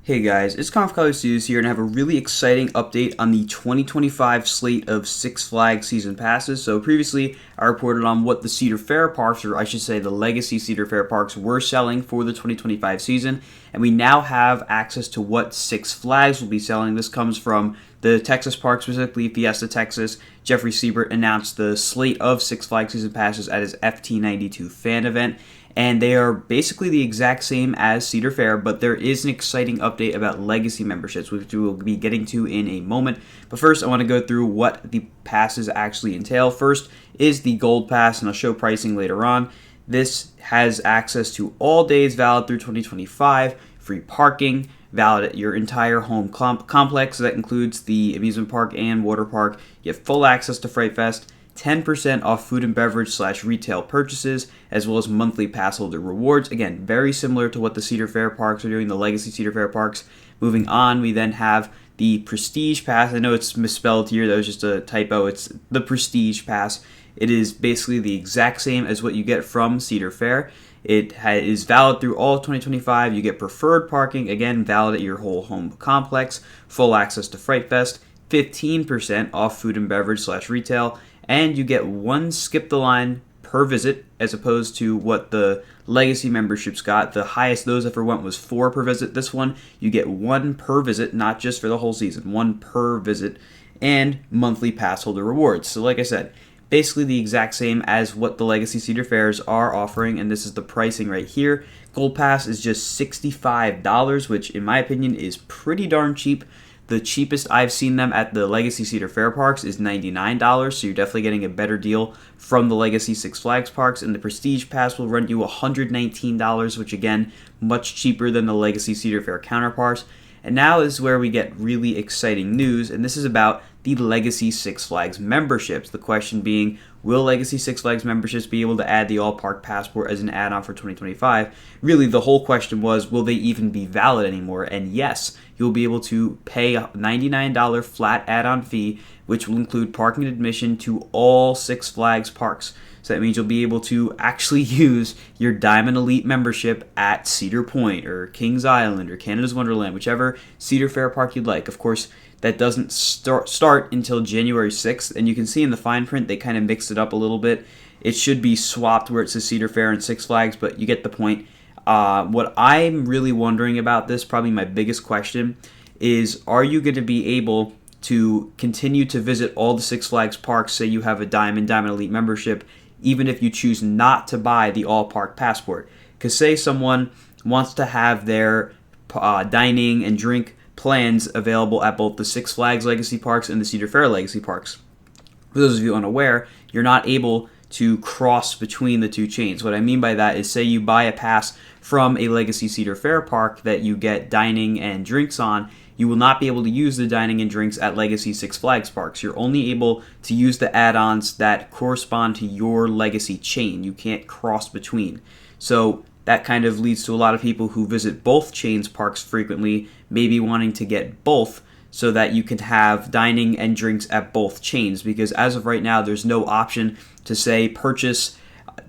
Hey guys, it's Cedar here, and I have a really exciting update on the 2025 slate of Six Flags season passes. So previously, I reported on what the Cedar Fair parks, or I should say the legacy Cedar Fair parks, were selling for the 2025 season, and we now have access to what Six Flags will be selling. This comes from the Texas park, specifically Fiesta, Texas. Jeffrey Siebert announced the slate of Six Flags season passes at his FT92 fan event, and they are basically the exact same as Cedar Fair, but there is an exciting update about legacy memberships, which we will be getting to in a moment. But first, I want to go through what the passes actually entail. First is the Gold Pass, and I'll show pricing later on. This has access to all days valid through 2025, free parking, valid at your entire home complex. That includes the amusement park and water park. You have full access to Fright Fest, 10% off food and beverage / retail purchases, as well as monthly pass holder rewards. Again, very similar to what the Cedar Fair parks are doing, the legacy Cedar Fair parks. Moving on, we then have the Prestige Pass. I know it's misspelled here, that was just a typo. It's the Prestige Pass. It is basically the exact same as what you get from Cedar Fair. It is valid through all of 2025. You get preferred parking, again, valid at your whole home complex, full access to Fright Fest, 15% off food and beverage / retail, and you get one skip the line per visit, as opposed to what the legacy memberships got. The highest those ever went was 4 per visit. This one, you get 1 per visit, not just for the whole season, 1 per visit, and monthly pass holder rewards. So like I said, basically the exact same as what the legacy Cedar Fairs are offering, and this is the pricing right here. Gold Pass is just $65, which in my opinion is pretty darn cheap. The cheapest I've seen them at the Legacy Cedar Fair parks is $99, so you're definitely getting a better deal from the Legacy Six Flags parks. And the Prestige Pass will run you $119, which again, much cheaper than the Legacy Cedar Fair counterparts. And now is where we get really exciting news, and this is about the Legacy Six Flags memberships. The question being, will Legacy Six Flags memberships be able to add the All-Park Passport as an add-on for 2025? Really, the whole question was, will they even be valid anymore? And yes, you'll be able to pay a $99 flat add-on fee, which will include parking and admission to all Six Flags parks. So that means you'll be able to actually use your Diamond Elite membership at Cedar Point or Kings Island or Canada's Wonderland, whichever Cedar Fair park you'd like. Of course, that doesn't start until January 6th, and you can see in the fine print they kind of mixed it up a little bit. It should be swapped where it says Cedar Fair and Six Flags, but you get the point. What I'm really wondering about this, probably my biggest question, is are you going to be able to continue to visit all the Six Flags parks, say you have a Diamond Elite membership, even if you choose not to buy the All-Park Passport? Because say someone wants to have their dining and drink plans available at both the Six Flags Legacy Parks and the Cedar Fair Legacy Parks. For those of you unaware, you're not able to cross between the two chains. What I mean by that is, say you buy a pass from a Legacy Cedar Fair park that you get dining and drinks on, you will not be able to use the dining and drinks at Legacy Six Flags parks. You're only able to use the add-ons that correspond to your Legacy chain. You can't cross between. So that kind of leads to a lot of people who visit both chains parks frequently, maybe wanting to get both so that you can have dining and drinks at both chains. Because as of right now, there's no option to say purchase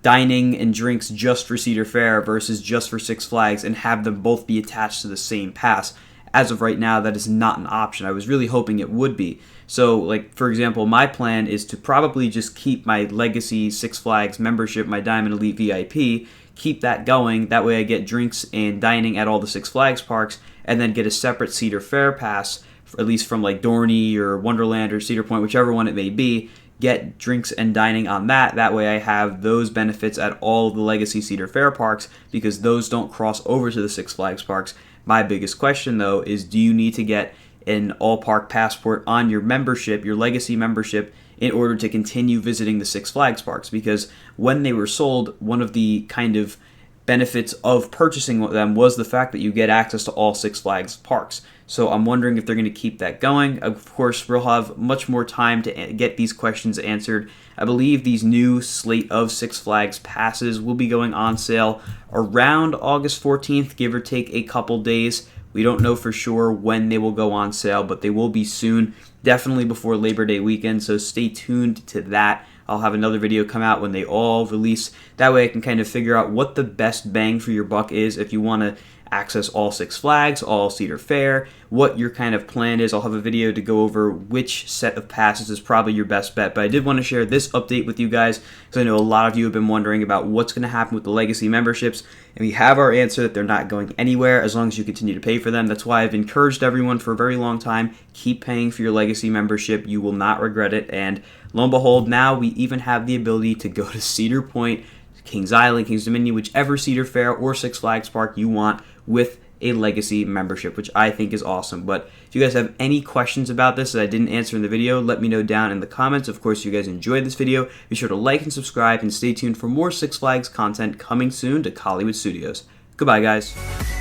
dining and drinks just for Cedar Fair versus just for Six Flags and have them both be attached to the same pass. As of right now, that is not an option. I was really hoping it would be. So, like, for example, my plan is to probably just keep my Legacy Six Flags membership, my Diamond Elite VIP, keep that going. That way I get drinks and dining at all the Six Flags parks, and then get a separate Cedar Fair pass, at least from like Dorney or Wonderland or Cedar Point, whichever one it may be, get drinks and dining on that. That way I have those benefits at all of the Legacy Cedar Fair parks, because those don't cross over to the Six Flags parks. My biggest question, though, is do you need to get an all-park passport on your membership, your Legacy membership, in order to continue visiting the Six Flags parks? Because when they were sold, one of the kind of benefits of purchasing them was the fact that you get access to all Six Flags parks. So I'm wondering if they're going to keep that going. Of course, we'll have much more time to get these questions answered. I believe these new slate of Six Flags passes will be going on sale around August 14th, give or take a couple days. We don't know for sure when they will go on sale, but they will be soon, definitely before Labor Day weekend, so stay tuned to that. I'll have another video come out when they all release. That way I can kind of figure out what the best bang for your buck is if you want to access all Six Flags, all Cedar Fair, what your kind of plan is. I'll have a video to go over which set of passes is probably your best bet, but I did want to share this update with you guys because I know a lot of you have been wondering about what's going to happen with the legacy memberships, and we have our answer that they're not going anywhere as long as you continue to pay for them. That's why I've encouraged everyone for a very long time, keep paying for your legacy membership. You will not regret it, and lo and behold, now we even have the ability to go to Cedar Point, Kings Island, Kings Dominion, whichever Cedar Fair or Six Flags park you want with a legacy membership, which I think is awesome. But if you guys have any questions about this that I didn't answer in the video, let me know down in the comments. Of course, if you guys enjoyed this video, be sure to like and subscribe and stay tuned for more Six Flags content coming soon to Hollywood Studios. Goodbye, guys.